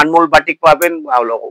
Anmol batik পাবেন,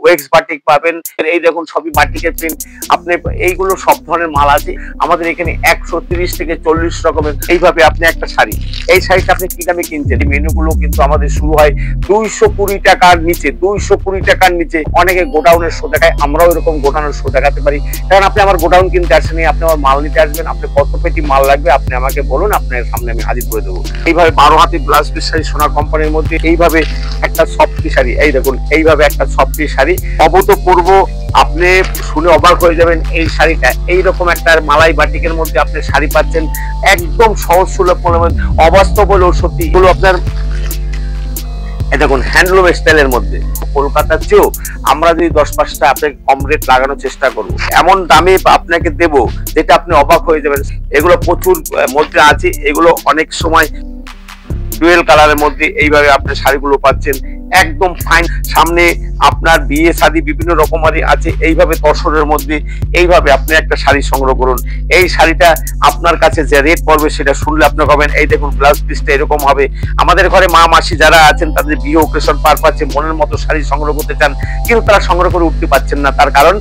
ওয়েক্স batik পাবেন, এই দেখুন সবই বাটিকের প্রিন্ট। আপনি এইগুলো সব ধরনের মাল আছে আমাদের এখানে। 130 থেকে 40 রকমের এইভাবে আপনি একটা শাড়ি, এই শাড়িটা আপনি কি দামে কিনছেন? মেনুগুলো কিন্তু আমাদের শুরু হয় 220 টাকার নিচে। 220 টাকার নিচে অনেকে গোডাউনের শো দেখায়, আমরাও এরকম গোডাউনের শো দেখাতে পারি। কারণ আপনি আমার গোডাউন কিনতে আসেনি, আপনি আমার মাল নিতে আসবেন। আপনি কত পেটি মাল লাগবে আপনি আমাকে বলুন, আপনার সামনে আমি হাজির করে দেবো। এইভাবে 12 হাতি ব্লাউজ পিস শাড়ি সোনা কোম্পানির মধ্যে এইভাবে একটা সফটি শাড়ি, এই দেখুন এইভাবে একটা সফটি শাড়ি অভূতপূর্ব, আপনি শুনে অবাক হয়ে যাবেন। এই শাড়িটা এইরকম একটা মালাই বাটিকের মধ্যে আপনি শাড়ি পাচ্ছেন একদম সহজ সুলভ মূল্যে, অবাস্তব হলেও সত্যি। এগুলো আপনার দেখুন হ্যান্ডলুম স্টাইলের মধ্যে। কলকাতার চেয়েও আমরা যদি 10-5টা আপনাকে কম রেট লাগানোর চেষ্টা করবো, এমন দামে আপনাকে দেব যেটা আপনি অবাক হয়ে যাবেন। এগুলো প্রচুর মধ্যে আছে, এগুলো অনেক সময় ডুয়েল কালারের মধ্যে এইভাবে আপনি শাড়িগুলো পাচ্ছেন একদম ফাইন। সামনে আপনার বিয়ে শাদী বিভিন্ন রকমারি আছে, এইভাবে তসরের মধ্যে এইভাবে আপনি একটা শাড়ি সংগ্রহ করুন। এই শাড়িটা আপনার কাছে যে রেট পড়বে সেটা শুনলে আপনি পাবেন। এই দেখুন ব্লাউজ পিসটা এরকম হবে। আমাদের ঘরে মা মাসি যারা আছেন তাদের বিয়ে ওকেশন পারপাসে মনের মতো শাড়ি সংগ্রহ করতে চান, কিন্তু তারা সংগ্রহ করে উঠতে পারছেন না। তার কারণ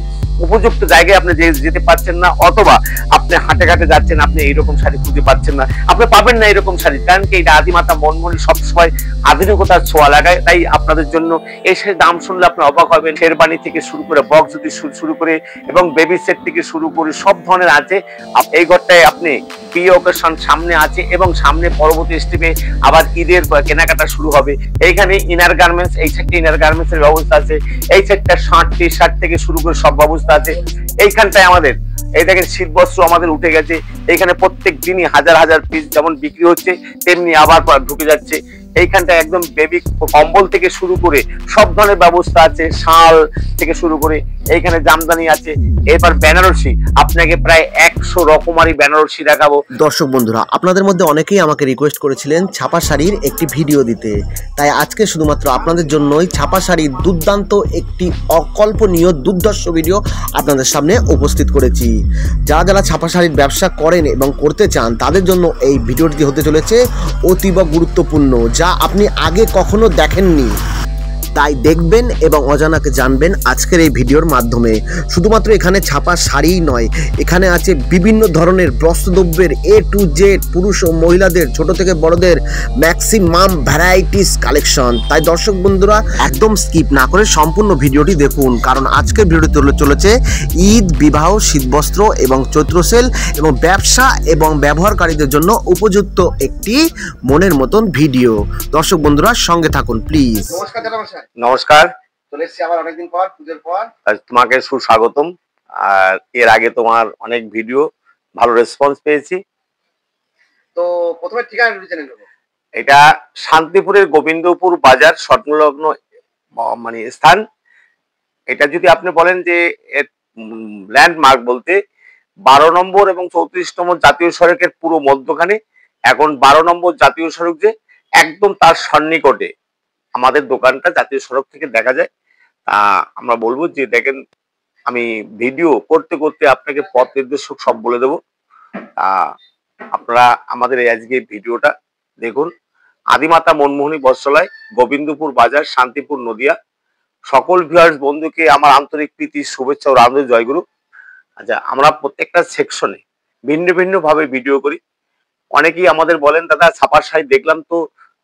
উপযুক্ত জায়গায় আপনি যেতে পারছেন না, অথবা আপনি হাটে ঘাটে যাচ্ছেন, আপনি এইরকম শাড়ি খুঁজে পাচ্ছেন না, আপনি পাবেন না এরকম শাড়ি। কারণ কি এটা আদিমাতা মনমনি সবসময় আধুনিকতার ছোঁয়া লাগায়। তাই আপনাদের জন্য এই শাড়ির দাম শুনলে আপনি অবাক হবেন। শেরবানি থেকে শুরু করে বক্স জুতি শুরু করে এবং বেবি সেট থেকে শুরু করে সব ধরনের আছে। এই ঘরটায় আপনি বিয়ে ওকেশন সামনে আছে এবং সামনে পরবর্তী স্টেপে আবার ঈদের কেনাকাটা শুরু হবে। এইখানে ইনার গার্মেন্টস, এই সাইডটা ইনার গার্মেন্টস এর ব্যবস্থা আছে, এই সাইডটা শার্ট টি শার্ট থেকে শুরু করে সব ব্যবস্থা আছে। এইখানটায় আমাদের এই দেখেন শীত বস্ত্র আমাদের উঠে গেছে। এখানে প্রত্যেক দিনই হাজার হাজার পিস যেমন বিক্রি হচ্ছে তেমনি আবার ঢুকে যাচ্ছে। এইখানটা একদম বেবি কম্বল থেকে শুরু করে সব ধরনের ব্যবস্থা আছে, শাল থেকে শুরু করে এইখানে জামদানি আছে। এবার বেনারসি আপনাকে প্রায় 100 রকমারি বেনারসি দেখাবো। দর্শক বন্ধুরা, আপনাদের মধ্যে অনেকেই আমাকে রিকোয়েস্ট করেছিলেন ছাপা শাড়ির একটি ভিডিও দিতে, তাই আজকে শুধুমাত্র আপনাদের জন্যই ছাপা শাড়ির দুর্দান্ত একটি অকল্পনীয় দুর্ধর্ষ ভিডিও আপনাদের সামনে উপস্থিত করেছি। যারা যারা ছাপা শাড়ির ব্যবসা করেন এবং করতে চান তাদের জন্য এই ভিডিওটি হতে চলেছে অতীব গুরুত্বপূর্ণ, যা আপনি আগে কখনো দেখেননি। তাই দেখবেন এবং অজানাকে জানবেন আজকের এই ভিডিওর মাধ্যমে। শুধুমাত্র এখানে ছাপা শাড়িই নয়, এখানে আছে বিভিন্ন ধরনের বস্ত্রদ্রব্যের A to Z, পুরুষ ও মহিলাদের ছোট থেকে বড়দের ম্যাক্সিমাম ভ্যারাইটিস কালেকশন। তাই দর্শক বন্ধুরা একদম স্কিপ না করে সম্পূর্ণ ভিডিওটি দেখুন, কারণ আজকের ভিডিওটি চলেছে ঈদ, বিবাহ, শীতবস্ত্র এবং চৈত্র সেল এবং ব্যবসা এবং ব্যবহারকারীদের জন্য উপযুক্ত একটি মনের মতন ভিডিও। দর্শক বন্ধুরা সঙ্গে থাকুন প্লিজ। নমস্কার, চলে এসেছি আবার অনেকদিন পর, পুজোর পর। তোমাকে সুস্বাগতম। আর এর আগে তোমার অনেক ভিডিও ভালো রেসপন্স পেয়েছি। তো প্রথমে ঠিকানা জেনে নেব। এটা শান্তিপুরের গোবিন্দপুর বাজার সংলগ্ন মানে স্থান। এটা যদি আপনি বলেন যে ল্যান্ডমার্ক বলতে 12 নম্বর এবং 34 নম্বর জাতীয় সড়কের পুরো মধ্যখানে, এখন 12 নম্বর জাতীয় সড়ক যে একদম তার সন্নিকটে আমাদের দোকানটা জাতীয় সড়ক থেকে দেখা যায়। আমরা বলবো যে দেখেন, আমি ভিডিও করতে করতে আপনাকে পথ নির্দেশক সব বলে দেবো। আপনারা আমাদের এই আজকে ভিডিওটা দেখুন। আদিমাতা মনমোহনী বস্ত্রালয়, গোবিন্দপুর বাজার, শান্তিপুর, নদিয়া। সকল ভিউয়ার্স বন্ধুকে আমার আন্তরিক প্রীতি, শুভেচ্ছা ও আন্তরিক জয়গুরু। আচ্ছা, আমরা প্রত্যেকটা সেকশনে ভিন্ন ভিন্ন ভাবে ভিডিও করি। অনেকেই আমাদের বলেন দাদা ছাপার শাড়ি দেখলাম তো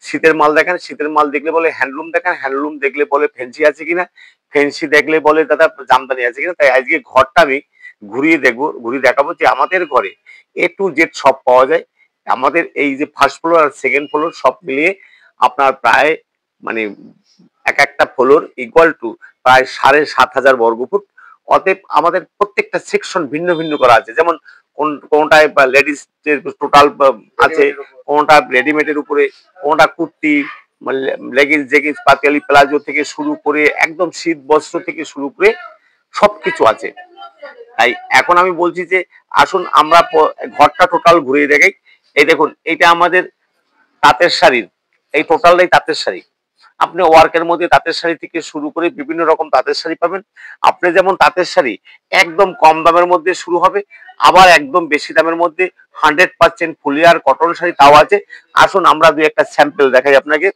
শীতের মাল দেখান, শীতের মাল দেখলে বলে হ্যান্ডলুম দেখান, হ্যান্ডলুম দেখলে বলে ফ্যান্সি আছে কিনা, ফ্যান্সি দেখলে বলে দাদা জামদানি আছে কিনা। তাই আজকে ঘরটা আমি ঘুরিয়ে দেখাবো যে আমাদের ঘরে A to Z সব পাওয়া যায়। আমাদের এই যে ফার্স্ট ফ্লোর আর সেকেন্ড ফ্লোর সব মিলিয়ে আপনার প্রায় মানে একটা ফ্লোর ইকুয়াল টু প্রায় 7,500 বর্গফুট। অতএব আমাদের প্রত্যেকটা সেকশন ভিন্ন ভিন্ন করা আছে। যেমন কোনটায় লেডিস টোটাল আছে, কোনটা রেডিমেডের উপরে, কোনটা কুর্তি, লেগিংস, জেগিংস, পাতিয়ালি প্লাজো থেকে শুরু করে একদম শীত বস্ত্র থেকে শুরু করে সবকিছু আছে। তাই এখন আমি বলছি যে আসুন আমরা ঘরটা টোটাল ঘুরিয়ে দেখাই। এই দেখুন, এইটা আমাদের তাঁতের শাড়ির, এই টোটালটাই তাঁতের শাড়ি। আপনি ওয়ার্কের মধ্যে তাঁতের শাড়ি থেকে শুরু করে বিভিন্ন রকম তাঁতের শাড়ি পাবেন। আপনি যেমন তাঁতের শাড়ি একদম কম দামের মধ্যে শুরু হবে, আবার একদম বেশি দামের মধ্যে 100% ফুলিয়ার কটন শাড়ি তাও আছে। আসুন আমরা দুই একটা স্যাম্পল দেখাই আপনাকে।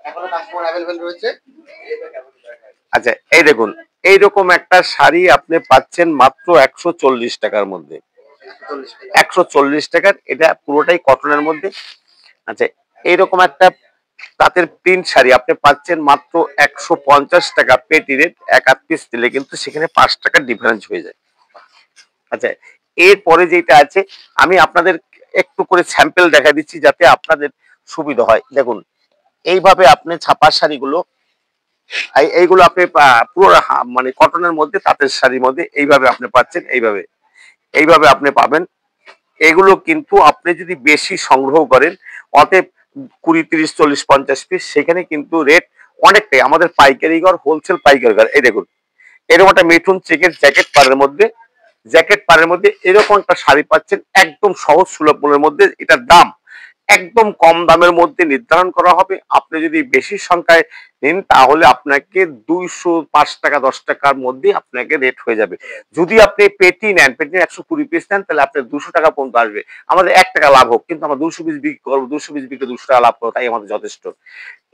এখনো কাস্টমার अवेलेबल রয়েছে। আচ্ছা এই দেখুন, এইরকম একটা শাড়ি আপনি পাচ্ছেন মাত্র 140 টাকার মধ্যে। 140 টাকার, এটা পুরোটাই কটনের মধ্যে। আচ্ছা এইরকম একটা তাঁতের প্রিন্ট শাড়ি আপনি পাচ্ছেন মাত্র 150 টাকা পেটি রেট। এক আধ পিস দিলে কিন্তু সেখানে 5 টাকার ডিফারেন্স হয়ে যায়। আচ্ছা এরপরে যেটা আছে আমি আপনাদের একটু করে স্যাম্পল দেখা দিচ্ছি যাতে আপনাদের সুবিধা হয়। দেখুন এইভাবে আপনি ছাপার শাড়িগুলো, এইগুলো আপনি পুরো মানে কটনের মধ্যে তাঁতের শাড়ির মধ্যে এইভাবে আপনি পাচ্ছেন, এইভাবে এইভাবে আপনি পাবেন। এগুলো কিন্তু আপনি যদি বেশি সংগ্রহ করেন, অতএব 20, 30, 40, 50 পিস, সেখানে কিন্তু রেট অনেকটাই। আমাদের পাইকারি ঘর, হোলসেল পাইকারি ঘর। এই দেখুন এরকম একটা মিঠুন চেকের জ্যাকেট পাড়ের মধ্যে এরকম একটা শাড়ি পাচ্ছেন একদম সহজ সুলভ মূল্যের মধ্যে। এটার দাম একদম কম দামের মধ্যে নির্ধারণ করা হবে। আপনি যদি বেশি সংখ্যায় নিন তাহলে আপনাকে 205 টাকা 10 টাকার মধ্যে আপনাকে রেট হয়ে যাবে। যদি আপনি পেটি নেন, পেটি 120 পিস নেন, তাহলে আপনার 200 টাকা পর্যন্ত আসবে। আমাদের 1 টাকা লাভ হোক, কিন্তু আমরা 200 পিস বিক্রি করবো, 200 পিস বিক্রি 200 টাকা লাভ করবো, তাই আমাদের যথেষ্ট।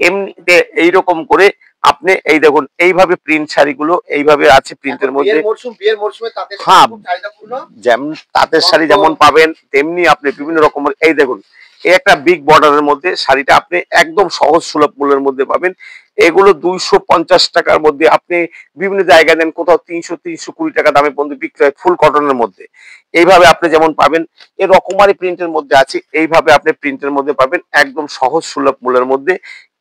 এমনিতে এইরকম করে আপনি এই দেখুন এইভাবে প্রিন্ট শাড়িগুলো এইভাবে আছে প্রিন্টের মধ্যে। বিয়ের মরশুমে তাঁতের হ্যাঁ, খুব চাহিদাপূর্ণ। যেমন তাঁতের শাড়ি যেমন পাবেন তেমনি আপনি বিভিন্ন রকমের, এই দেখুন এই একটা বিগ বর্ডারের মধ্যে শাড়িটা আপনি একদম সহজ সুলভ মূল্যের মধ্যে পাবেন। এগুলো 250 টাকার মধ্যে আপনি বিভিন্ন জায়গায় দেন, কোথাও 300-320 টাকা দামে পর্যন্ত বিক্রি হয় ফুল কটনের মধ্যে। এইভাবে আপনি যেমন পাবেন, এই রকমারি প্রিন্টের মধ্যে আছে, এইভাবে আপনি প্রিন্টের মধ্যে পাবেন একদম সহজ সুলভ মূল্যের মধ্যে।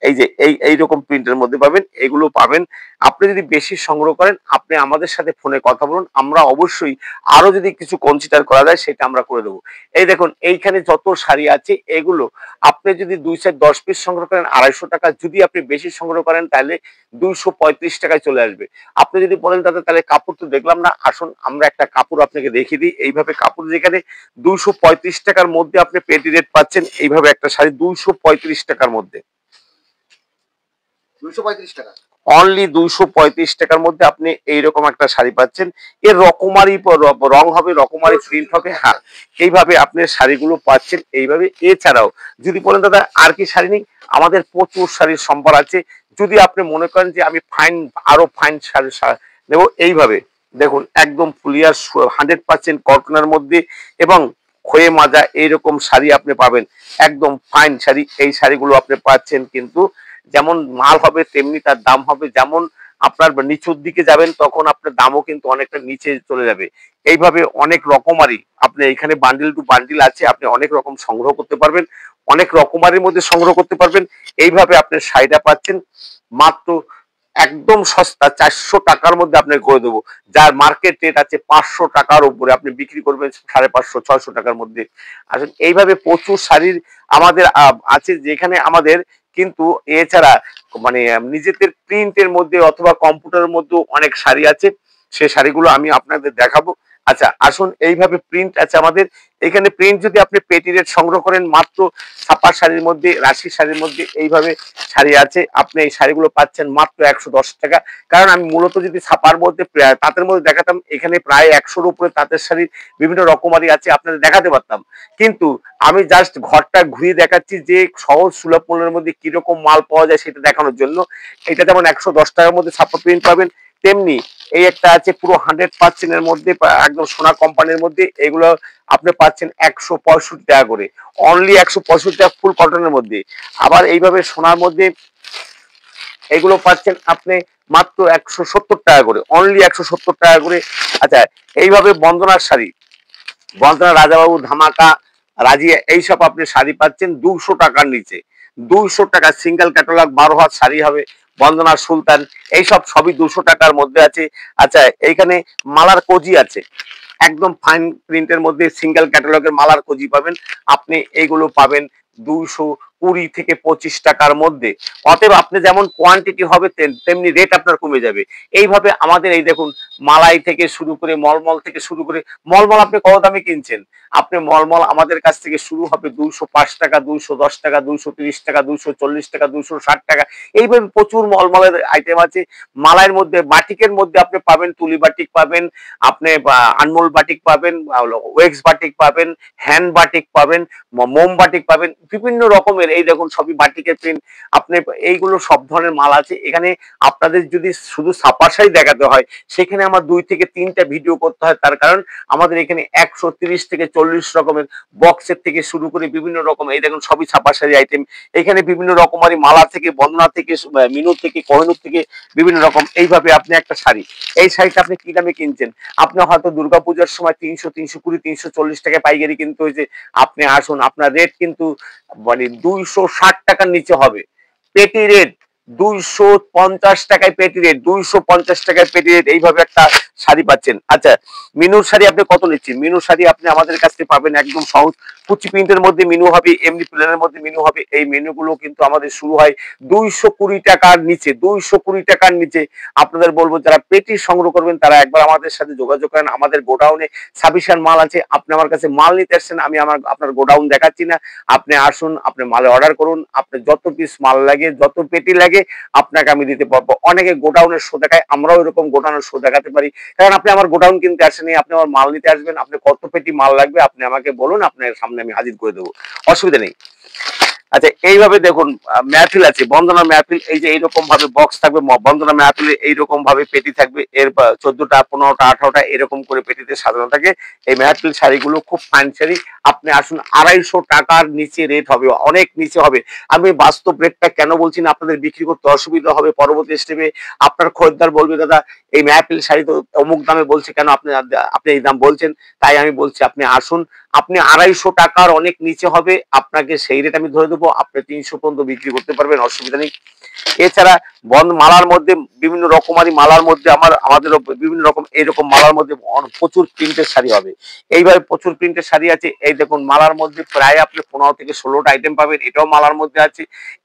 এই যে এইরকম প্রিন্টের মধ্যে পাবেন, এগুলো পাবেন। আপনি যদি বেশি সংগ্রহ করেন আপনি আমাদের সাথে ফোনে কথা বলুন, আমরা অবশ্যই আরো যদি কিছু কনসিডার করা যায় সেটা আমরা করে দেবো। এই দেখুন এইখানে যত শাড়ি আছে এগুলো আপনি যদি 2 সেট 10 পিস সংগ্রহ করেন 250 টাকা, যদি আপনি বেশি সংগ্রহ করেন তাহলে 235 টাকায় চলে আসবে। আপনি যদি বলেন দাদা তাহলে কাপড় তো দেখলাম না, আসুন আমরা একটা কাপড় আপনাকে দেখিয়ে দিই। এইভাবে কাপড় যেখানে 235 টাকার মধ্যে আপনি পেটি রেট পাচ্ছেন, এইভাবে একটা শাড়ি 235 টাকার মধ্যে, 235 টাকা অনলি 235 টাকার মধ্যে আপনি এইরকম একটা শাড়ি পাচ্ছেন। এর রকমারি রং হবে, রকমারি প্রিন্ট হবে। হ্যাঁ এইভাবে আপনি শাড়িগুলো পাচ্ছেন এইভাবে। এছাড়াও যদি বলেন দাদা আর কি শাড়ি নেই, আমাদের প্রচুর শাড়ির সম্ভার আছে। যদি আপনি মনে করেন যে আমি আরো ফাইন শাড়ি নেব, এইভাবে দেখুন একদম ফুলিয়ার 100% কটনের মধ্যে এবং খয়ে মাজা এইরকম শাড়ি আপনি পাবেন, একদম ফাইন শাড়ি। এই শাড়িগুলো আপনি পাচ্ছেন কিন্তু যেমন মাল হবে তেমনি তার দাম হবে। যেমন আপনার নিচুর দিকে যাবেন তখন আপনার দামও কিন্তু অনেকটা নিচে চলে যাবে। এইভাবে অনেক রকমারি আপনি এখানে বান্ডিল টু বান্ডিল আছে, আপনি অনেক রকম সংগ্রহ করতে পারবেন, অনেক রকমারির মধ্যে সংগ্রহ করতে পারবেন। এইভাবে আপনি শাড়িটা পাচ্ছেন মাত্র একদম সস্তা 400 টাকার মধ্যে আপনাকে করে দেবো, যার মার্কেট রেট আছে 500 টাকার উপরে, আপনি বিক্রি করবেন 550-600 টাকার মধ্যে। আসলে এইভাবে প্রচুর শাড়ির আমাদের আছে, যেখানে আমাদের কিন্তু এছাড়া মানে নিজেদের প্রিন্টের মধ্যে অথবা কম্পিউটারের মধ্যে অনেক শাড়ি আছে, সেই শাড়িগুলো আমি আপনাদের দেখাবো। আচ্ছা আসুন, এইভাবে প্রিন্ট আছে আমাদের এখানে। প্রিন্ট যদি আপনি পেটি রেট সংগ্রহ করেন মাত্র ছাপা শাড়ির মধ্যে, রাশি শাড়ির মধ্যে এইভাবে শাড়ি আছে, আপনি এই শাড়িগুলো পাচ্ছেন মাত্র 110 টাকা। কারণ আমি মূলত যদি ছাপার মধ্যে তাঁতের মধ্যে দেখাতাম, এখানে প্রায় 100-র উপরে তাঁতের শাড়ির বিভিন্ন রকমারি আছে, আপনাদের দেখাতে পারতাম, কিন্তু আমি জাস্ট ঘরটা ঘুরিয়ে দেখাচ্ছি যে সহজ সুলভ মূল্যের মধ্যে কিরকম মাল পাওয়া যায় সেটা দেখানোর জন্য। এটা যেমন 110 টাকার মধ্যে ছাপা প্রিন্ট পাবেন, তেমনি এই একটা আছে পুরো 100% এর মধ্যে একদম সোনা কোম্পানির মধ্যে, এগুলো আপনি পাচ্ছেন 165 টাকা করে, অনলি 165 টাকা ফুল কটনের মধ্যে। আবার এইভাবে সোনার মধ্যে এগুলো পাচ্ছেন আপনি মাত্র 170 টাকা করে, অনলি 170 টাকা করে। আচ্ছা এইভাবে বন্দনার শাড়ি, বন্দনা রাজাবাবু, ধামাকা, রাজিয়া, এইসব আপনি শাড়ি পাচ্ছেন 200 টাকার নিচে। 200 টাকা সিঙ্গেল ক্যাটালগ 12 হাত শাড়ি হবে, বন্দনা সুলতান, এইসব সবই 200 টাকার মধ্যে আছে। আচ্ছা এইখানে মালার কোজি আছে, একদম ফাইন প্রিন্টের মধ্যে সিঙ্গেল ক্যাটালগের মালার কোজি পাবেন, আপনি এইগুলো পাবেন 220 থেকে 25 টাকার মধ্যে। অতএব আপনি যেমন কোয়ান্টিটি হবে তেমনি রেট আপনার কমে যাবে। এইভাবে আমাদের এই দেখুন মালাই থেকে শুরু করে মলমল থেকে শুরু করে, মলমল আপনি কত দামে কিনছেন, আপনি মলমল আমাদের কাছ থেকে শুরু হবে 205 টাকা, 210 টাকা, 230 টাকা, 240 টাকা, 260 টাকা। এইভাবে প্রচুর মলমলের আইটেম আছে। মালাইয়ের মধ্যে বাটিকের মধ্যে আপনি পাবেন তুলি বাটিক পাবেন, আপনি আনমোল বাটিক পাবেন, ওয়েক্স বাটিক পাবেন, হ্যান্ড বাটিক পাবেন, মোম বাটিক পাবেন, বিভিন্ন রকমের। এই দেখুন সবই বাটিকের প্রিন্ট। আপনি এইগুলো সব ধরনের মাল আছে এখানে। আপনাদের যদি শুধু ছাপার শাড়ি দেখাতে হয় সেখানে আমার 2 থেকে 3টা ভিডিও করতে হয়, তার কারণ আমাদের এখানে 130 থেকে 40 রকমের বক্সের থেকে শুরু করে বিভিন্ন রকম, এই দেখুন সবই ছাপা শাড়ি আইটেম। এখানে বিভিন্ন রকমারি মালা থেকে, বন্দনা থেকে, মিনু থেকে, কোহিনূর থেকে বিভিন্ন রকম। এইভাবে আপনি একটা শাড়ি, এই শাড়িটা আপনি কি দামে কিনছেন? আপনি হয়তো দুর্গাপূজার সময় 300, 320, 340 টাকা পাইকারি কিনতে হয়েছে। আপনি আসুন, আপনার রেট কিন্তু মানে 260 টাকার নিচে হবে। পেটি রেট 250 টাকায় পেটি রেট, 250 টাকায় পেটি রেট। এইভাবে একটা শাড়ি পাচ্ছেন। আচ্ছা, মিনুর শাড়ি আপনি কত নিচ্ছেন? মিনুর শাড়ি আপনি আমাদের কাছ থেকে পাবেন একদম সহজ। কুচি প্রিন্টের মধ্যে মিনু হবে, এমনি প্লেনের মধ্যে মিনু হবে। এই মেনুগুলো কিন্তু আমাদের শুরু হয় 220 টাকার নিচে, 220 টাকার নিচে। আপনাদের বলবো যারা পেটি সংগ্রহ করবেন তারা একবার আমাদের সাথে যোগাযোগ করেন। আমাদের গোডাউনে সাফিসিয়েন্ট মাল আছে। আপনি আমার কাছে মাল নিতে আসছেন, আমি আপনার গোডাউন দেখাচ্ছি না। আপনি আসুন, আপনি মালে অর্ডার করুন, আপনি যত পিস মাল লাগে, যত পেটি লাগে আপনাকে আমি দিতে পারবো। অনেকে গোডাউনের শো দেখায়, আমরাও এরকম গোডাউনের শো দেখাতে পারি। কারণ আপনি আমার গোডাউন কিনতে আসেনি, আপনি আমার মাল নিতে আসবেন। আপনি কত পেটি মাল লাগবে আপনি আমাকে বলুন, আপনার সামনে আমি হাজির করে দেবো, অসুবিধা নেই। আচ্ছা, এইভাবে দেখুন মেহফিল আছে, বন্দনা মেহফিল। এই যে এইরকম ভাবে বক্স থাকবে, বন্দনা মেহফিলে এইরকম ভাবে পেটি থাকবে। এর 14টা, 15টা, 18টা এরকম করে পেটিতে সাজানো থাকে। এই মেহফিল শাড়িগুলো খুব ফাইন শাড়ি। আপনি আসুন, 250 টাকার নিচে রেট হবে, অনেক নিচে হবে। আমি বাস্তব রেটটা কেন বলছি না, আপনাদের বিক্রি করতে অসুবিধা হবে। পরবর্তী স্টেপে আপনার খরিদ্দার বলবে দাদা এই মেহফিল শাড়ি তো অমুক দামে বলছে, কেন আপনি এই দাম বলছেন? তাই আমি বলছি আপনি আসুন, আপনি 250 টাকার অনেক নিচে হবে। আপনাকে সেই রেট আমি ধরে দেবো, আপনি 300 পর্যন্ত বিক্রি করতে পারবেন, অসুবিধা নেই। এছাড়া মালার মধ্যে বিভিন্ন রকমারি মালার মধ্যে আমাদের বিভিন্ন রকম এইরকম মালার মধ্যে প্রচুর প্রিন্টের শাড়ি হবে। এইভাবে প্রচুর প্রিন্টের শাড়ি আছে। এই দেখুন মালার মধ্যে প্রায় আপনি 15 থেকে 16টা আইটেম পাবেন। এটাও মালার মধ্যে আছে।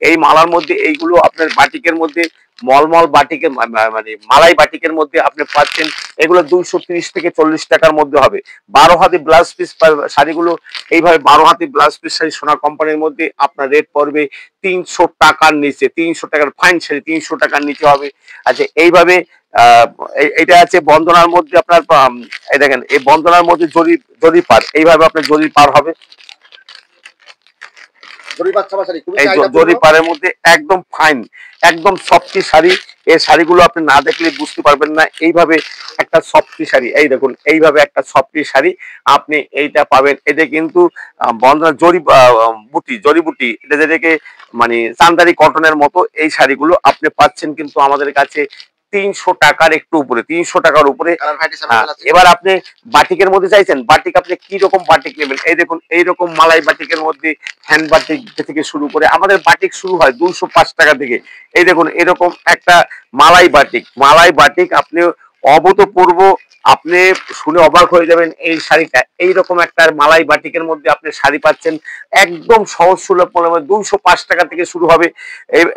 এই মালার মধ্যে এইগুলো আপনার বাটিকের মধ্যে, মলমল বাটিকের মানে মালাই বাটিকের মধ্যে আপনি পাচ্ছেন। এগুলো 230 থেকে 40 টাকার মধ্যে হবে। 12 হাতি ব্লাউজ পিস শাড়িগুলো, এইভাবে 12 হাতি ব্লাউজ পিস শাড়ি সোনা কোম্পানির মধ্যে আপনার রেট পড়বে 300 টাকার নিচে। 300 টাকার ফাইন শাড়ি 300 টাকার নিচে হবে। আচ্ছা, এইভাবে এটা আছে বন্দনার মধ্যে আপনার, এই দেখেন এই বন্দনার মধ্যে জরি পার, এইভাবে আপনার জরি পার হবে। জরি পারের মধ্যে একদম ফাইন, একদম সফটি শাড়ি। এই শাড়িগুলো আপনি না দেখলে বুঝতে পারবেন না। এইভাবে একটা সফটি শাড়ি, এই দেখুন এইভাবে একটা সফটি শাড়ি আপনি এইটা পাবেন। এটা কিন্তু বন্দনা জরি বুটি, এটা যেটাকে মানে চান্দারি কটনের মতো। এই শাড়িগুলো আপনি পাচ্ছেন কিন্তু আমাদের কাছে 300 টাকার একটু উপরে, 300 টাকার উপরে। এবার আপনি বাটিকের মধ্যে চাইছেন, বাটিক আপনি কি রকম বাটিক নেবেন? এই দেখুন এইরকম মালাই বাটিকের মধ্যে হ্যান্ড বাটিক থেকে শুরু করে আমাদের বাটিক শুরু হয় 205 টাকা থেকে। এই দেখুন এরকম একটা মালাই বাটিক আপনি অভূতপূর্ব, আপনি শুনে অবাক হয়ে যাবেন। এই শাড়িটা এইরকম একটা মালাই বাটিকের মধ্যে আপনি শাড়ি পাচ্ছেন একদম সহজ সুলভ মূল্যে, 205 টাকা থেকে শুরু হবে।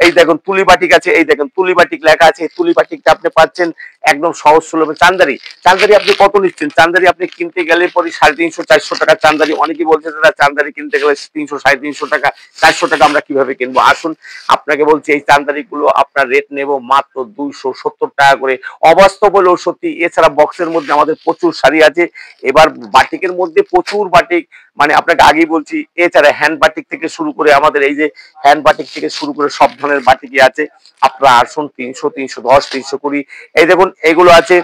এই দেখুন তুলি বাটিক আছে, এই দেখুন তুলি বাটিক লেখা আছে। তুলি বাটিকটা আপনি পাচ্ছেন একদম সহজ সুলভে। চান্দারি আপনি কত নিচ্ছেন? চান্দারি আপনি কিনতে গেলে পরে 350, 400 টাকা চান্দারি। অনেকেই বলছে দাদা চান্দারি কিনতে গেলে 300, 350 টাকা, 400 টাকা আমরা কিভাবে কিনবো? আসুন, আপনাকে বলছি এই চান্দারি গুলো আপনার রেট নেব মাত্র 270 টাকা করে। অবাস্তব হলেও সত্যি। এছাড়া বক্সের মধ্যে আমাদের প্রচুর শাড়ি আছে। এবার বাটিকের মধ্যে প্রচুর বাটিক, মানে আপনাকে আগেই বলছি। এছাড়া হ্যান্ড বাটিক থেকে শুরু করে আমাদের এই যে হ্যান্ড বাটিক থেকে শুরু করে সব ধরনের বাটিকই আছে। আপনারা আসুন, 300, 310, 320। এই দেখুন এগুলো আছে,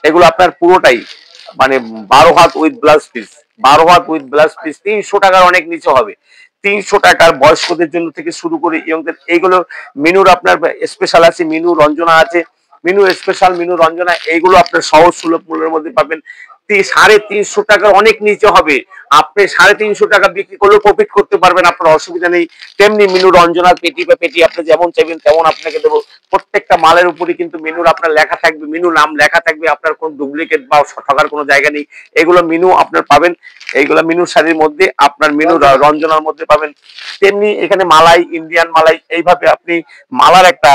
এগুলো আপনার পুরোটাই মানে 12 হাত উইথ ব্লাউজ পিস, 12 হাত উইথ ব্লাউজ পিস 300 টাকার অনেক নিচে হবে। 300 টাকার বয়স্কদের জন্য থেকে শুরু করে ইয়ংদের। এইগুলো মিনুর আপনার স্পেশাল আছে, মিনু রঞ্জনা আছে, মিনু স্পেশাল, মিনু রঞ্জনা। এইগুলো আপনার সহজ সুলভ মূল্যের মধ্যে পাবেন। 350 টাকার অনেক নিচে হবে। আপনি 350 টাকা বিক্রি করলেও প্রফিট করতে পারবেন, আপনার অসুবিধা নেই। তেমনি মিনু রঞ্জনার পেটি বা পেটি আপনি যেমন চাইবেন তেমন আপনাকে দেবো। প্রত্যেকটা মালের উপরে কিন্তু মিনুর আপনার লেখা থাকবে, মিনু নাম লেখা থাকবে। আপনার কোনো ডুপ্লিকেট বা ঠকার কোনো জায়গা নেই। এগুলো মিনু আপনার পাবেন। এইগুলো মিনুর শাড়ির মধ্যে আপনার মিনু রঞ্জনার মধ্যে পাবেন। তেমনি এখানে মালাই, ইন্ডিয়ান মালাই, এইভাবে আপনি মালার একটা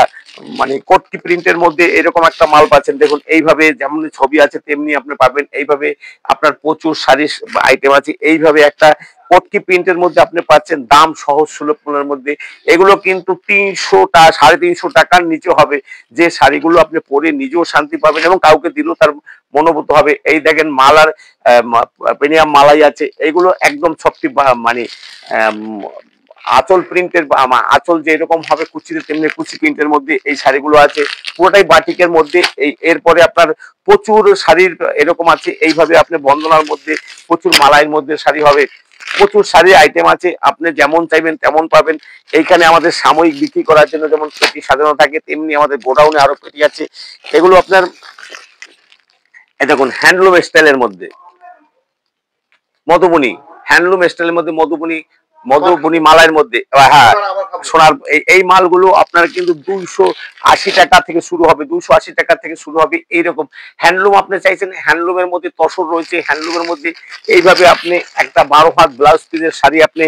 মানে কটকি প্রিন্টের মধ্যে এরকম একটা মাল পাচ্ছেন। দেখুন এইভাবে যেমন ছবি আছে তেমনি আপনি পাবেন। এইভাবে আপনার প্রচুর শাড়ির আইটেম আছে। এইভাবে একটা কটকি প্রিন্টের মধ্যে আপনি পাচ্ছেন, দাম সহজ সুলভ মূল্যের মধ্যে। এগুলো কিন্তু 300 টাকার নিচে হবে, যে শাড়িগুলো আপনি পরে নিজেও শান্তি পাবেন এবং কাউকে দিলেও তার মনোভূত হবে। এই দেখেন মালার প্রিমিয়াম মালাই আছে, এইগুলো একদম সবটি মানে আঁচল প্রিন্টের, আঁচল যে এরকম হবে কুচিতে তেমনি কুচি প্রিন্টের মধ্যে এই শাড়িগুলো আছে, পুরোটাই বাটিকের মধ্যে। এরপরে আপনার প্রচুর শাড়ির এরকম আছে, এইভাবে আপনি বন্দনার মধ্যে প্রচুর মালাইয়ের মধ্যে শাড়ি হবে, প্রচুর শাড়ির আইটেম আছে, আপনি যেমন চাইবেন তেমন পাবেন। এইখানে আমাদের সাময়িক বিক্রি করার জন্য যেমন পেটি সাজানো থাকে, তেমনি আমাদের গোডাউনে আরো পেটি আছে। এগুলো আপনার দেখুন হ্যান্ডলুম স্টাইলের মধ্যে মধুবনী, হ্যান্ডলুম স্টাইলের মধ্যে মধুবনী মালাইয়ের মধ্যে, হ্যাঁ সোনার এই মালগুলো আপনার কিন্তু 280 টাকা থেকে শুরু হবে, 280 টাকা থেকে শুরু হবে। এইরকম হ্যান্ডলুম আপনি চাইছেন, হ্যান্ডলুমের মধ্যে তসর রয়েছে, হ্যান্ডলুমের মধ্যে এইভাবে আপনি একটা 12 হাত ব্লাউজ পিসের শাড়ি আপনি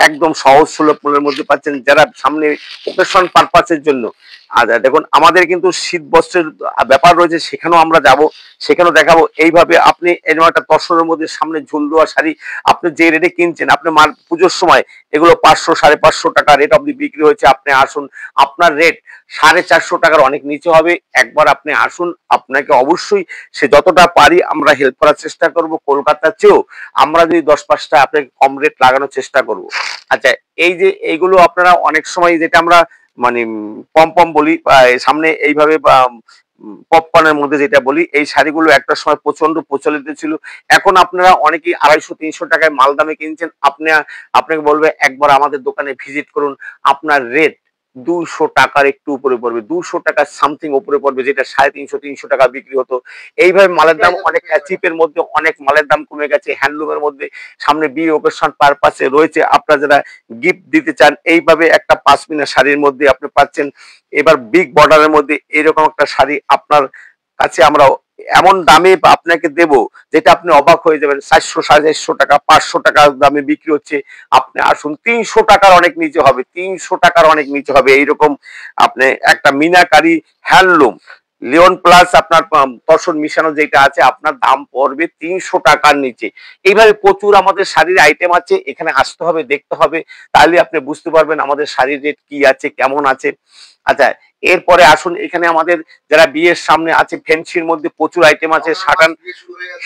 একদম সহজ সুলভ মূল্যের মধ্যে পাচ্ছেন, যারা সামনে ওকেশন পারপাসের জন্য। আর দেখুন আমাদের কিন্তু শীত বস্ত্রের ব্যাপার রয়েছে, সেখানেও আমরা যাব, সেখানেও দেখাবো। এইভাবে আপনি এরকম একটা তসরের মধ্যে সামনে ঝুল দেওয়া শাড়ি আপনি যে রেটে কিনছেন, আপনি পুজোর সময় এগুলো 500 550 টাকা রেট অবধি বিক্রি হয়েছে। আপনি আসুন, আপনার রেট 450 টাকার অনেক নিচে হবে। একবার আপনি আসুন, আপনাকে অবশ্যই সে যতটা পারি আমরা হেল্প করার চেষ্টা করব। কলকাতার চেয়েও আমরা যদি 10-5টা আপনাকে কম রেট লাগানোর চেষ্টা করব। আচ্ছা, এই যে এইগুলো আপনারা অনেক সময় যেটা আমরা মানে পম বলি, সামনে এইভাবে পপকর্নের মধ্যে যেটা বলি, এই শাড়িগুলো একটা সময় প্রচন্ড প্রচলিত ছিল। এখন আপনারা অনেকেই 250-300 টাকায় মাল দামে কিনছেন। আপনাকে বলবে একবার আমাদের দোকানে ভিজিট করুন, আপনার রেট 200 টাকার একটু উপরে পড়বে, 200 টাকার সামথিং উপরে পড়বে, যেটা 350-300 টাকা বিক্রি হতো। এইভাবে মালের দাম অনেক চিপের মধ্যে অনেক মালের দাম কমে গেছে। হ্যান্ডলুমের মধ্যে সামনে বিয়ে ওকেশন পারপাসে রয়েছে, আপনারা যারা গিফট দিতে চান, এইভাবে একটা 5 মিনার শাড়ির মধ্যে আপনি পাচ্ছেন। এবার বিগ বর্ডারের মধ্যে এরকম একটা শাড়ি আপনার কাছে আমরা এমন দামে আপনাকে দেব, যেটা আপনি অবাক হয়ে যাবেন। 400-450 টাকা 500 টাকা দামে বিক্রি হচ্ছে। আপনি আসুন, 300 টাকার অনেক নিচে হবে, 300 টাকার অনেক নিচে হবে। এইরকম আপনি একটা মিনাকারি হ্যান্ডলুম লিওন প্লাস আপনার তসর মিশানো যেটা আছে, আপনার দাম পড়বে 300 টাকার নিচে। এইভাবে প্রচুর আমাদের শাড়ির আইটেম আছে, এখানে আসতে হবে, দেখতে হবে, তাহলে আপনি বুঝতে পারবেন আমাদের শাড়ির রেট কি আছে, কেমন আছে। আচ্ছা, এরপরে আসুন, এখানে আমাদের যারা বিয়ের সামনে আছে, ফ্যান্সির মধ্যে প্রচুর আইটেম আছে।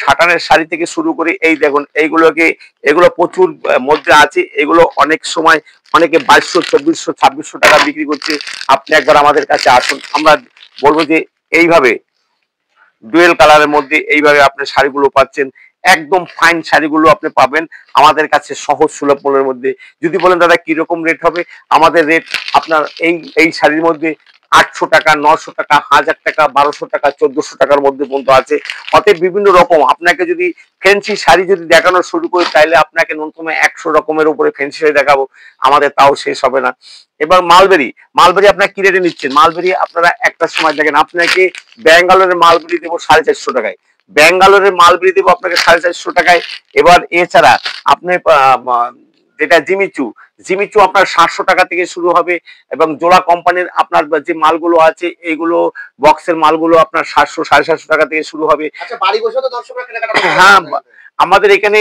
সাটানের শাড়ি থেকে শুরু করে এই দেখুন এগুলো প্রচুর মধ্যে আছে। এগুলো অনেক সময় অনেকে 2200-2400-2600 টাকা বিক্রি করছে। আপনি একবার আমাদের কাছে আসুন, আমরা বলবো যে এইভাবে ডুয়েল কালারের মধ্যে এইভাবে আপনি শাড়িগুলো পাচ্ছেন। একদম ফাইন শাড়িগুলো আপনি পাবেন আমাদের কাছে সহজ সুলভ মূল্যের মধ্যে। যদি বলেন দাদা কিরকম রেট হবে, আমাদের রেট আপনার এই শাড়ির মধ্যে 800 টাকা, 900 টাকা, 1000 টাকা, 1200 টাকা, 1400 টাকার মধ্যে পর্যন্ত আছে। অতএব বিভিন্ন রকম আপনাকে যদি ফ্যান্সি শাড়ি যদি দেখানো শুরু করি, তাইলে আপনাকে ন্যূনতম 100 রকমের উপরে ফ্যান্সি শাড়ি দেখাবো, আমাদের তাও শেষ হবে না। এবার মালবেরি আপনার কি রেটে নিচ্ছেন? মালবেরি আপনারা একটা সময় দেখেন, আপনাকে ব্যাঙ্গালোরের মালবেরি দেবো 450 টাকায়, ব্যাঙ্গালোরের মালবেরি দেবো আপনাকে 450 টাকায়। এবার এছাড়া আপনি যেটা জিমিচু আপনার 700 টাকা থেকে শুরু হবে, এবং জোড়া কোম্পানির আপনার যে মালগুলো আছে, এইগুলো বক্সের মালগুলো আপনার 700-750 টাকা থেকে শুরু হবে। হ্যাঁ, আমাদের এখানে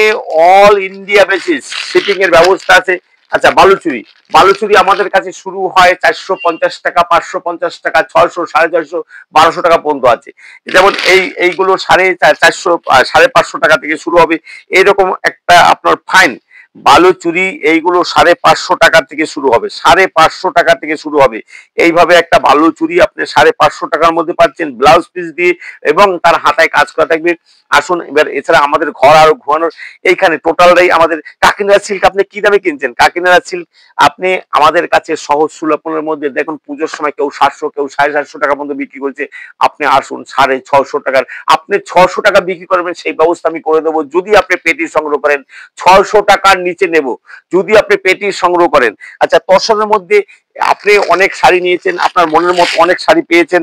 অল ইন্ডিয়া বেসিস শিপিং এর ব্যবস্থা আছে। আচ্ছা, বালুচুরি আমাদের কাছে শুরু হয় 450 টাকা, 550 টাকা, 600, 450, 1200 টাকা পর্যন্ত আছে। যেমন এইগুলো 450 টাকা থেকে শুরু হবে। এইরকম একটা আপনার ফাইন বালুচুরি এইগুলো 550 টাকা থেকে শুরু হবে, 550 টাকা থেকে শুরু হবে। এইভাবে একটা বালুচুরি আপনি 550 টাকার মধ্যে পাচ্ছেন, ব্লাউজ পিস দিয়ে, এবং তার হাতায় কাজ করা থাকবে। আসুন, এবার এছাড়া আমাদের ঘর আরো ঘুমানোর এইখানে টোটালটাই আমাদের কাকিনাড়া সিল্ক। আপনি কি দামে কিনছেন কাকিনাড়া সিল্ক? আপনি আমাদের কাছে সহজ সুলভ মূল্যের মধ্যে দেখুন, পুজোর সময় কেউ 700, কেউ 750 টাকা পর্যন্ত বিক্রি করছে। আপনি আসুন, 650 টাকার আপনি 600 টাকা বিক্রি করবেন, সেই ব্যবস্থা আমি করে দেবো। যদি আপনি পেটি সংগ্রহ করেন 600 টাকার নিচে নেব, যদি আপনি পেটি সংগ্রহ করেন। আচ্ছা, তসরের মধ্যে আপনি অনেক শাড়ি নিয়েছেন, আপনার মনের মতো অনেক শাড়ি পেয়েছেন।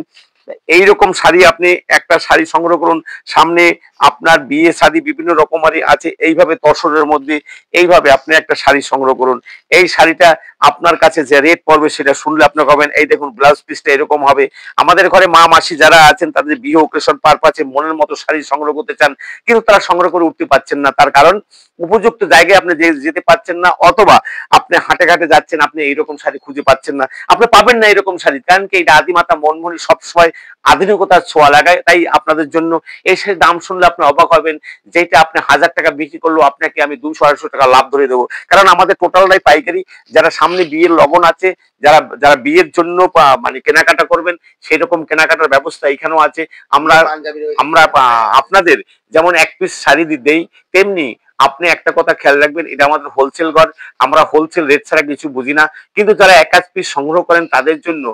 এইরকম শাড়ি আপনি একটা শাড়ি সংগ্রহ করুন, সামনে আপনার বিয়ে শাড়ি বিভিন্ন রকমারি আছে, এইভাবে তসরের মধ্যে এইভাবে আপনি একটা শাড়ি সংগ্রহ করুন। এই শাড়িটা আপনার কাছে যে রেট পড়বে সেটা শুনলে আপনি পাবেন। এই দেখুন ব্লাউজ পিসটা এরকম হবে। আমাদের ঘরে মা মাসি যারা আছেন তাদের বিয়ে ওকেশন পারপাসে মনের মতো শাড়ি সংগ্রহ করতে চান, কিন্তু তারা সংগ্রহ করে উঠতে পারছেন না। তার কারণ উপযুক্ত জায়গায় আপনি যেতে পারছেন না, অথবা আপনি হাটে ঘাটে যাচ্ছেন, আপনি এইরকম শাড়ি খুঁজে পাচ্ছেন না, আপনি পাবেন না এরকম শাড়ি। কারণ কি, এটা আদিমাতা মনমোহনী সবসময় আধুনিকতার ছোঁয়া লাগায়। তাই আপনাদের জন্য এই শাড়ির দাম শুনলে আপনি অবাক হবেন, যেটা আপনি 1000 টাকা বিক্রি করলেও আপনাকে আমি 200-250 টাকা লাভ ধরে দেবো। কারণ আমাদের টোটালটাই পাইকারি। যারা সামনে বিয়ের লগন আছে, যারা যারা বিয়ের জন্য মানে কেনাকাটা করবেন, সেই রকম কেনাকাটার ব্যবস্থা এখানেও আছে। আমরা আমরা আপনাদের যেমন এক পিস শাড়ি দেই, তেমনি আপনি একটা কথা খেয়াল রাখবেন, এটা আমাদের হোলসেল ঘর, আমরা হোলসেল রেট ছাড়া কিছু বুঝি না। কিন্তু যারা এক এক পিস সংগ্রহ করেন তাদের জন্য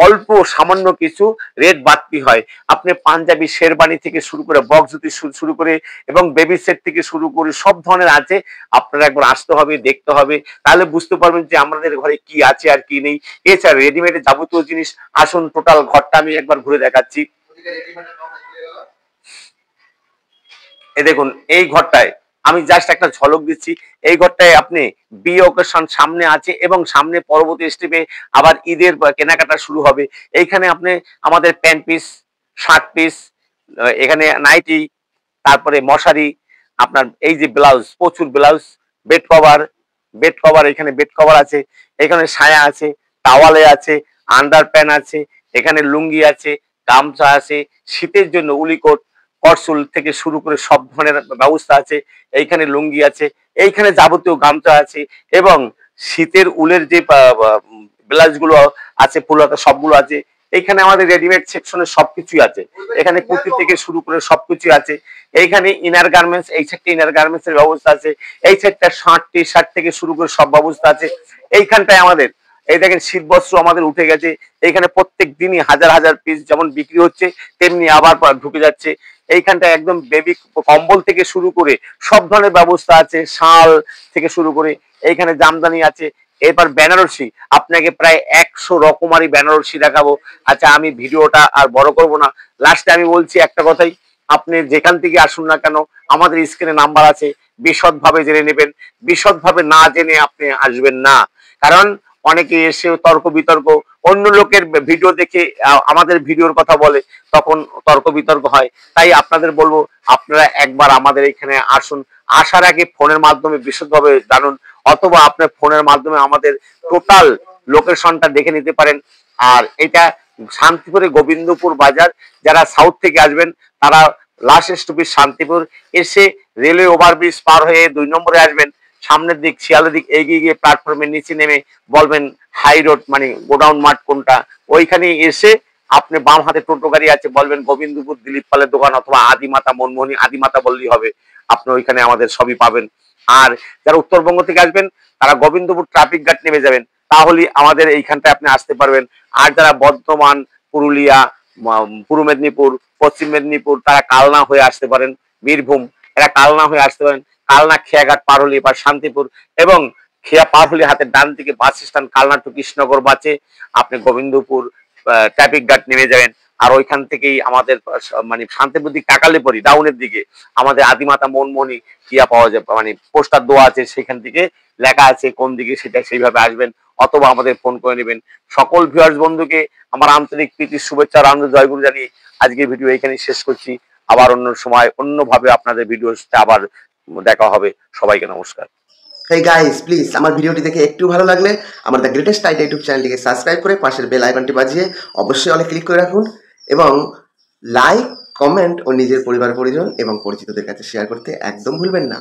অল্প সামান্য কিছু রেট বাড়তি হয়। আপনি পাঞ্জাবি শেরবানি থেকে শুরু করে বক্স জুতি শুরু করে এবং বেবি সেট থেকে শুরু করে সব ধরনের আছে। আপনারা একবার আসতে হবে, দেখতে হবে, তাহলে বুঝতে পারবেন যে আমাদের ঘরে কি আছে আর কি নেই। এছাড়া রেডিমেডের যাবতীয় জিনিস, আসুন টোটাল ঘরটা আমি একবার ঘুরে দেখাচ্ছি। এই দেখুন, এই ঘরটায় আমি জাস্ট একটা ঝলক দিচ্ছি। এই ঘরটায় আপনি বিয়ে অকেশন সামনে আছে এবং সামনে পরবর্তী স্টেপে আবার ঈদের কেনাকাটা শুরু হবে। এইখানে আপনি আমাদের প্যান্ট পিস, শার্ট পিস, এখানে নাইটি, তারপরে মশারি, আপনার এই যে ব্লাউজ, প্রচুর ব্লাউজ, বেড কভার, এখানে বেড কভার আছে, এখানে সায়া আছে, টাওয়ালে আছে, আন্ডার প্যান্ট আছে, এখানে লুঙ্গি আছে, গামছা আছে, শীতের জন্য উলিকোট, করসুল থেকে শুরু করে সব ধরনের ব্যবস্থা আছে। এইখানে লুঙ্গি আছে, এইখানে যাবতীয় গামছা আছে, এবং শীতের উলের যে ব্লাউজ গুলো আছে, ফুলহাতা সবগুলো আছে। এইখানে আমাদের রেডিমেড সেকশনে সবকিছুই আছে। এখানে কুর্তি থেকে শুরু করে সবকিছু আছে। এইখানে ইনার গার্মেন্টস, এই সাইডটা ইনার গার্মেন্টস এর ব্যবস্থা আছে। এই সাইডটা শার্ট টি শার্ট থেকে শুরু করে সব ব্যবস্থা আছে। এইখানটায় আমাদের এই দেখেন শীত বস্ত্র আমাদের উঠে গেছে। এইখানে প্রত্যেক দিনই হাজার হাজার পিস যেমন বিক্রি হচ্ছে, তেমনি আবার ঢুকে যাচ্ছে। এইখানটা একদম বেবি কম্বল থেকে শুরু করে সব ধরনের ব্যবস্থা আছে, শাল থেকে শুরু করে এইখানে জামদানি আছে। এবার বেনারসি, আপনাকে প্রায় 100 রকমারি বেনারসি দেখাবো। আচ্ছা, আমি ভিডিওটা আর বড় করব না, লাস্টে আমি বলছি একটা কথাই, আপনি যেখান থেকে আসুন না কেন, আমাদের স্ক্রিনে নাম্বার আছে, বিশদভাবে জেনে নেবেন। বিশদভাবে না জেনে আপনি আসবেন না। কারণ অনেকে এসে তর্ক বিতর্ক, অন্য লোকের ভিডিও দেখে আমাদের ভিডিওর কথা বলে, তখন তর্ক বিতর্ক হয়। তাই আপনাদের বলবো, আপনারা একবার আমাদের এখানে আসুন। আসার আগে ফোনের মাধ্যমে বিশদভাবে জানুন, অথবা আপনার ফোনের মাধ্যমে আমাদের টোটাল লোকেশনটা দেখে নিতে পারেন। আর এটা শান্তিপুরে গোবিন্দপুর বাজার। যারা সাউথ থেকে আসবেন তারা লাস্ট স্টপেজ শান্তিপুর, এসে রেলওয়ে ওভারব্রিজ পার হয়ে 2 নম্বরে আসবেন। সামনের দিক শিয়ালের দিক এগিয়ে গিয়ে প্ল্যাটফর্মের নিচে নেমে বলবেন হাই রোড, মানে গোডাউন মাঠ কোনটা, ওইখানে এসে আপনি বাম হাতে টোটো গাড়ি আছে, বলবেন গোবিন্দপুর দিলীপ পালের দোকান, অথবা আদিমাতা মনমোহনী, আদিমাতা বললেই হবে, আপনি ওইখানে আমাদের সবই পাবেন। আর যারা উত্তরবঙ্গ থেকে আসবেন তারা গোবিন্দপুর ট্রাফিক গার্ড নেমে যাবেন, তাহলে আমাদের এইখানটায় আপনি আসতে পারবেন। আর যারা বর্ধমান, পুরুলিয়া, পূর্ব মেদিনীপুর, পশ্চিম মেদিনীপুর, তারা কালনা হয়ে আসতে পারেন, বীরভূম, এরা কালনা হয়ে আসতে পারেন। কালনা খেয়াঘাট পার হলে এবার শান্তিপুর, এবং খেয়া পার হলে হাতের ডান দিকে bus stand Kalna to Krishnanagar বাসে আপনি গোবিন্দপুর ট্রাফিক গার্ড নেমে যাবেন। আর ওইখান থেকেই আমাদের মানে শান্তিপুর দিক টাকালে পরি ডাউনের দিকে আমাদের আদিমাতা মনমোহনী কিয়া পাওয়া যায়, মানে পোস্টার দেওয়া আছে, সেখান থেকে লেখা আছে কোন দিকে, সেটা সেইভাবে আসবেন, অথবা আমাদের ফোন করে নেবেন। সকল ভিউয়ার্স বন্ধুকে আমার আন্তরিক প্রীতি, শুভেচ্ছা, আনন্দ, জয়গুরু জানিয়ে আজকের ভিডিও এখানেই শেষ করছি। আবার অন্য সময় অন্যভাবে আপনাদের ভিডিওর সাথে আবার দেখা হবে। সবাইকে নমস্কার। হেই গাইস, প্লিজ আমার ভিডিওটি দেখে একটু ভালো লাগলে আমার দ্য গ্রেটেস্ট আইডিয়া ইউটিউব চ্যানেলটিকে সাবস্ক্রাইব করে পাশের বেল আইকনটি বাজিয়ে অবশ্যই অলে ক্লিক করে রাখুন, এবং লাইক, কমেন্ট ও নিজের পরিবার পরিজন এবং পরিচিতদের কাছে শেয়ার করতে একদম ভুলবেন না।